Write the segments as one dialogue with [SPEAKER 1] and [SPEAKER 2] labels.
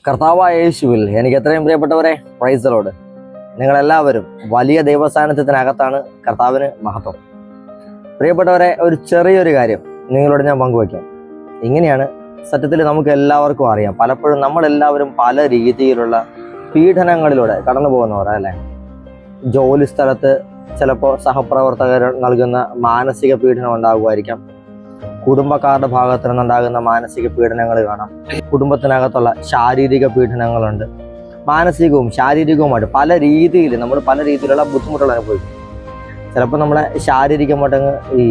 [SPEAKER 1] കർത്താവായ യേശുവിൽ എനിക്ക് എത്രയും പ്രിയപ്പെട്ടവരെ, പ്രൈസ് ദി ലോർഡ്. നിങ്ങളെല്ലാവരും വലിയ ദൈവസാന്നിധ്യത്തിനകത്താണ്. കർത്താവിന് മഹത്വം. പ്രിയപ്പെട്ടവരെ, ഒരു ചെറിയൊരു കാര്യം നിങ്ങളോട് ഞാൻ പങ്കുവയ്ക്കാം. ഇങ്ങനെയാണ്. സത്യത്തിൽ നമുക്ക് എല്ലാവർക്കും അറിയാം, പലപ്പോഴും നമ്മളെല്ലാവരും പല രീതിയിലുള്ള പീഡനങ്ങളിലൂടെ കടന്നു പോകുന്നവരല്ലേ. ജോലി സ്ഥലത്ത് ചിലപ്പോൾ സഹപ്രവർത്തകർ നൽകുന്ന മാനസിക പീഡനം ഉണ്ടാകുമായിരിക്കാം. കുടുംബക്കാരുടെ ഭാഗത്തു നിന്നുണ്ടാകുന്ന മാനസിക പീഡനങ്ങൾ കാണാം. കുടുംബത്തിനകത്തുള്ള ശാരീരിക പീഡനങ്ങളുണ്ട്. മാനസികവും ശാരീരികവുമായിട്ട് പല രീതിയിലുള്ള ബുദ്ധിമുട്ടുകൾ അനുഭവിക്കും. ചിലപ്പോൾ നമ്മളെ ശാരീരികമായിട്ട് ഈ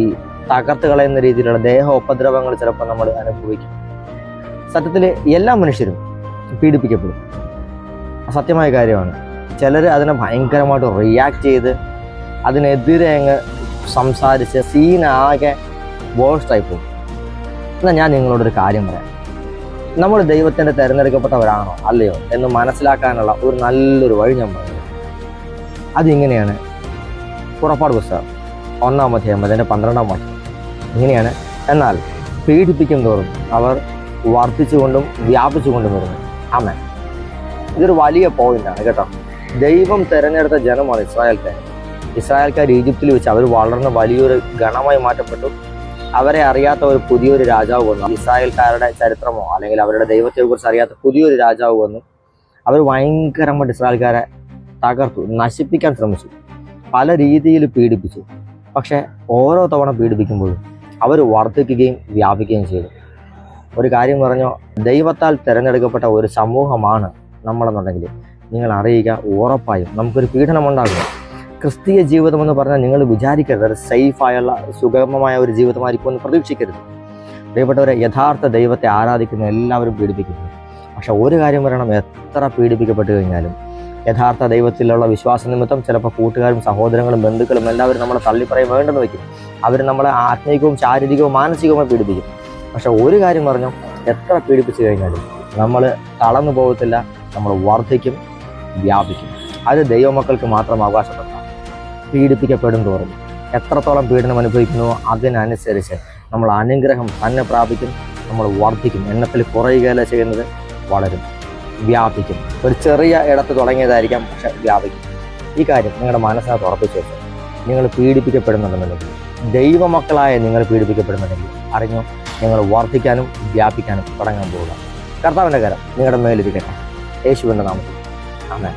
[SPEAKER 1] തകർത്ത് കളയുന്ന രീതിയിലുള്ള ദേഹോപദ്രവങ്ങൾ ചിലപ്പോൾ നമ്മൾ അനുഭവിക്കും. സത്യത്തിൽ എല്ലാ മനുഷ്യരും പീഡിപ്പിക്കപ്പെടും. സത്യമായ കാര്യമാണ്. ചിലർ അതിനെ ഭയങ്കരമായിട്ട് റിയാക്ട് ചെയ്ത് അതിനെതിരെ അങ്ങ് സംസാരിച്ച് സീനാകെ വേഴ്സ്റ്റായി പോകും. എന്നാൽ ഞാൻ നിങ്ങളോടൊരു കാര്യം പറയാം. നമ്മൾ ദൈവത്തിൻ്റെ തിരഞ്ഞെടുക്കപ്പെട്ടവരാണോ അല്ലയോ എന്ന് മനസ്സിലാക്കാനുള്ള ഒരു നല്ലൊരു വഴി ഞാൻ പറഞ്ഞു. അതിങ്ങനെയാണ്. പുറപ്പാട് പുസ്തകം 1-ാം അധ്യായം 12-ാം വാക്യം ഇങ്ങനെയാണ്: എന്നാൽ പീഡിപ്പിക്കും തോറും അവർ വർദ്ധിച്ചുകൊണ്ടും വ്യാപിച്ചുകൊണ്ടും വരുന്നു. ആമേൻ. ഇതൊരു വലിയ പോയിന്റാണ് കേട്ടോ. ദൈവം തിരഞ്ഞെടുത്ത ജനമാണ് ഇസ്രായേൽക്കാർ. ഈജിപ്തിൽ വെച്ച് അവർ വളർന്ന് വലിയൊരു ഗണമായി മാറ്റപ്പെട്ടു. അവരെ അറിയാത്ത ഒരു പുതിയൊരു രാജാവ് വന്നു. ഇസ്രായേൽക്കാരുടെ ചരിത്രമോ അല്ലെങ്കിൽ അവരുടെ ദൈവത്തെക്കുറിച്ച് അറിയാത്ത പുതിയൊരു രാജാവ് വന്നു. അവർ ഭയങ്കരമായിട്ട് ഇസ്രായേൽക്കാരെ തകർത്തു, നശിപ്പിക്കാൻ ശ്രമിച്ചു, പല രീതിയിൽ പീഡിപ്പിച്ചു. പക്ഷെ ഓരോ തവണ പീഡിപ്പിക്കുമ്പോഴും അവർ വർദ്ധിക്കുകയും വ്യാപിക്കുകയും ചെയ്തു. ഒരു കാര്യം പറഞ്ഞോ, ദൈവത്താൽ തിരഞ്ഞെടുക്കപ്പെട്ട ഒരു സമൂഹമാണ് നമ്മളെന്നുണ്ടെങ്കിൽ നിങ്ങൾ അറിയുക, ഉറപ്പായും നമുക്കൊരു പീഡനം ഉണ്ടാകുക. ക്രിസ്തീയ ജീവിതം എന്ന് പറഞ്ഞാൽ നിങ്ങൾ വിചാരിക്കരുത് അത് സേഫായുള്ള സുഗമമായ ഒരു ജീവിതമായിരിക്കും എന്ന് പ്രതീക്ഷിക്കരുത്. പ്രിയപ്പെട്ടവരെ, യഥാർത്ഥ ദൈവത്തെ ആരാധിക്കുന്ന എല്ലാവരും പീഡിപ്പിക്കുന്നു. പക്ഷെ ഒരു കാര്യം പറയണം, എത്ര പീഡിപ്പിക്കപ്പെട്ട് കഴിഞ്ഞാലും യഥാർത്ഥ ദൈവത്തിലുള്ള വിശ്വാസ നിമിത്തം ചിലപ്പോൾ കൂട്ടുകാരും സഹോദരങ്ങളും ബന്ധുക്കളും എല്ലാവരും നമ്മളെ തള്ളിപ്പറയും വേണ്ടെന്ന് വയ്ക്കും. അവർ നമ്മളെ ആത്മീയവും ശാരീരികവും മാനസികവുമായി പീഡിപ്പിക്കും. പക്ഷെ ഒരു കാര്യം പറഞ്ഞോ, എത്ര പീഡിപ്പിച്ചു കഴിഞ്ഞാലും നമ്മൾ തളർന്നു പോകത്തില്ല. നമ്മൾ വർദ്ധിക്കും, വ്യാപിക്കും. അത് ദൈവമക്കൾക്ക് മാത്രം അവകാശപ്പെട്ട. പീഡിപ്പിക്കപ്പെടും തോറും എത്രത്തോളം പീഡനം അനുഭവിക്കുന്നുവോ അതിനനുസരിച്ച് നമ്മൾ അനുഗ്രഹം തന്നെ പ്രാപിക്കും. നമ്മൾ വർദ്ധിക്കും. എണ്ണത്തിൽ കുറയുകയല്ല ചെയ്യുന്നത്, വളരും, വ്യാപിക്കും. ഒരു ചെറിയ ഇടത്ത് തുടങ്ങിയതായിരിക്കാം, പക്ഷെ വ്യാപിക്കും. ഈ കാര്യം നിങ്ങളുടെ മനസ്സിനകത്ത് ഉറപ്പിച്ചു വെച്ചാൽ, നിങ്ങൾ പീഡിപ്പിക്കപ്പെടുന്നുണ്ടെന്നുണ്ടെങ്കിൽ, ദൈവമക്കളായ നിങ്ങൾ പീഡിപ്പിക്കപ്പെടുന്നുണ്ടെങ്കിൽ അറിഞ്ഞോ, നിങ്ങൾ വർദ്ധിക്കാനും വ്യാപിക്കാനും തുടങ്ങാൻ പോവുക. കർത്താവിൻ്റെ കരം നിങ്ങളുടെ മേലിരിക്കട്ടെ. യേശുവിൻ്റെ നാമത്തിൽ ആമേൻ.